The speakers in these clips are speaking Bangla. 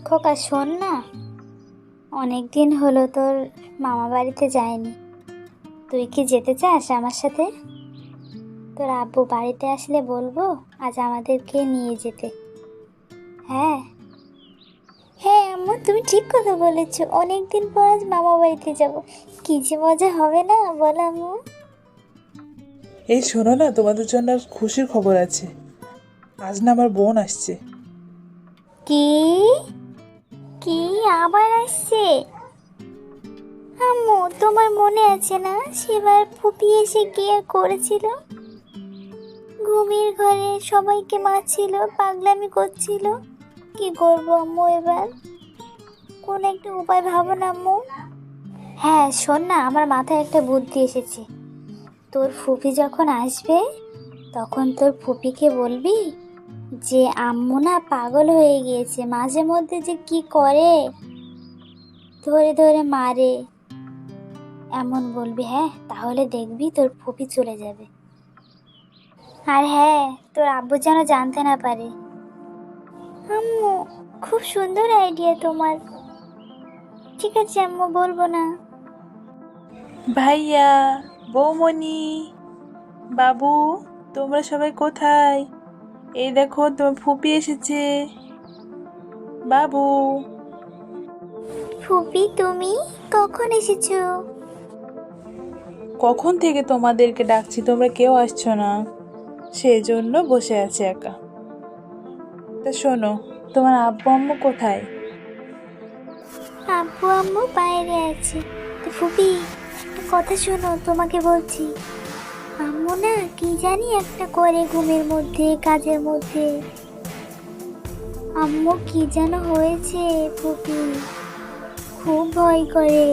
খোকা শোন না, অনেক দিন হলো তোর মামা বাড়িতে যায়নি। তুই কি যেতে চাস আমার সাথে? তোর আব্বু বাড়িতে আসলে বলবো আজ আমাদেরকে নিয়ে যেতে। হ্যাঁ হ্যাঁ আম্মু, তুমি ঠিক কথা বলেছো। অনেক দিন পর আজ মামা বাড়িতে যাব, কি যে মজা হবে না বল আম্মু। এই শোনো না, তোমাদের জন্য আর খুশির খবর আছে। আজ না আমার বোন আসছে। কি কি আবার আসছে? আম্মু তোমার মনে আছে না সেবার ফুপি এসে গিয়ে করেছিল? ঘুমির ঘরে সবাইকে মারছিল, পাগলামি করছিল। কি করবো আম্মু এবার? কোন একটা উপায় ভাবো না আম্মু। হ্যাঁ শোন না, আমার মাথায় একটা বুদ্ধি এসেছে। তোর ফুপি যখন আসবে তখন তোর ফুপিকে বলবি যে আম্মু না পাগল হয়ে গিয়েছে, মাঝে মধ্যে যে কি করে, ধরে ধরে মারে, এমন বলবি। হ্যাঁ, তাহলে দেখবি তোর ফুপি চলে যাবে। আর হ্যাঁ, তোর আব্বু যেন জানতে না পারে। আম্মু, খুব সুন্দর আইডিয়া তোমার। ঠিক আছে আম্মু, বলবো না। ভাইয়া, বৌমণি, বাবু, তোমরা সবাই কোথায়? এই দেখো তোমার ফুপি এসেছে। বাবু। ফুপি তুমি কখন এসেছো? কখন থেকে তোমাদেরকে ডাকছি, তোমরা কেউ আসছো না, সেই জন্য বসে আছি একা। তা শোনো, তোমার আব্বু আম্মু কোথায়? আব্বু আম্মু বাইরে আছে। তো ফুপি, একটা কথা শোনো, তোমাকে বলছি। আম্মু না কি জানি একটা করে ঘুমের মধ্যে, কাজের মধ্যে। আম্মু কি যেন হয়েছে ফুপি, খুব ভয় করে,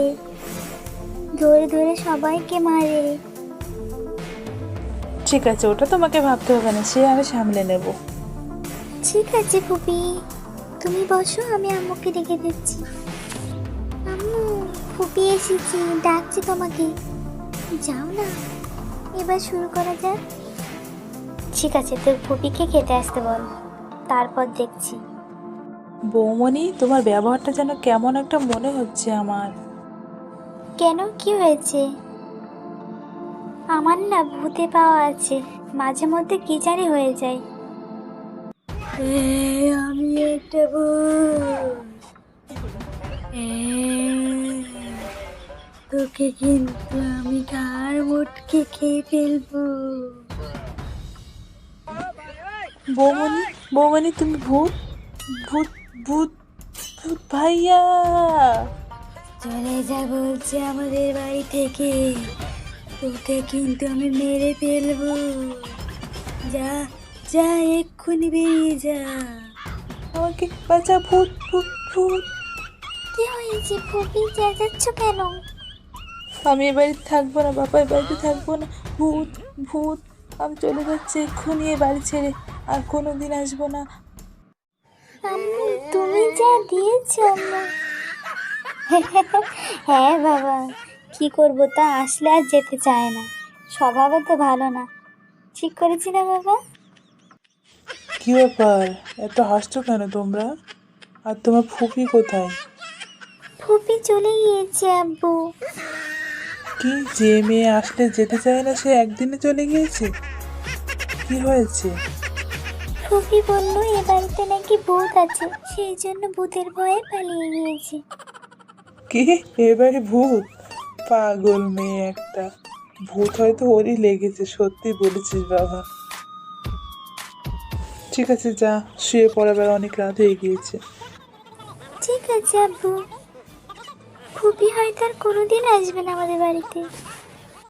ধরে ধরে সবাইকে মারে। ঠিক আছে, ওটা তোমাকে ভাবতে হবে না, সে আমি সামলে নেব। ঠিক আছে ফুপি, তুমি বসো, আমি আম্মুকে ডেকে দিচ্ছি। আম্মু, ফুপি এসেছি, ডাকছি তোমাকে, যাও না। এবার শুরু করা যাক। ঠিক আছে, তোর ফুপিকে খেতে আসতে বল, তারপর দেখছি। বৌমণি, তোমার ব্যবহারটা যেন কেমন একটা মনে হচ্ছে আমার। কেন, কি হয়েছে? আমার না ভূতে পাওয়া আছে, মাঝে মধ্যে কি জানি হয়ে যায়। আমি একটা ভূত। তোকে কিন্তু আমি ঘাড় মোটকে খেয়ে ফেলবো। বৌমণি, বৌমণি, তুমি ভূত? ভূত, ভূত, ভূত ভাইয়া! চলে যা বলছে আমাদের বাড়ি থেকে, তোকে কিন্তু আমি মেরে ফেলবো। যা যা, এক্ষুনি বেরিয়ে যা। আমাকে বাঁচা, ভূত, ভূত, ভূত! কি হয়েছে ফুপি, চেঁচাচ্ছ কেন? আমি এ বাড়িতে থাকবো না বাবা, এ বাড়িতে থাকবো না। ভূত, ভূত! আমি চলে যাচ্ছি এক্ষুনি এ বাড়ি ছেড়ে, আর কোনোদিন আসবো না। আম্মু, তুমি যা দিয়েছো আম্মু। হ্যাঁ বাবা, কি করবো, তা আসলে আর যেতে চায় না। স্বভাবও তো ভালো না। ঠিক করেছি না বাবা? কি ব্যাপার, এত হাসছো কেন তোমরা? আর তোমার ফুপি কোথায়? ফুপি চলে গিয়েছে আব্বু। কি, যে মেয়ে আসলে যেতে চায় না সে একদিনে চলে গিয়েছে? কি হয়েছে? ফুপি বললো এ বাড়িতে নাকি ভূত আছে, সেই জন্য ভূতের ভয়ে পালিয়ে গিয়েছে। কি, এবারে ভূত? পাগল মেয়ে একটা। ভূত হয়তো ওরই লেগেছে, সত্যি বলেছিস বাবা। ঠিক আছে, যা শুয়ে পড়াবার, অনেক রাত হয়ে গিয়েছে। ঠিক আছে আব্বু, ফুপি হয়তো আর কোনোদিন আসবে না আমাদের বাড়িতে।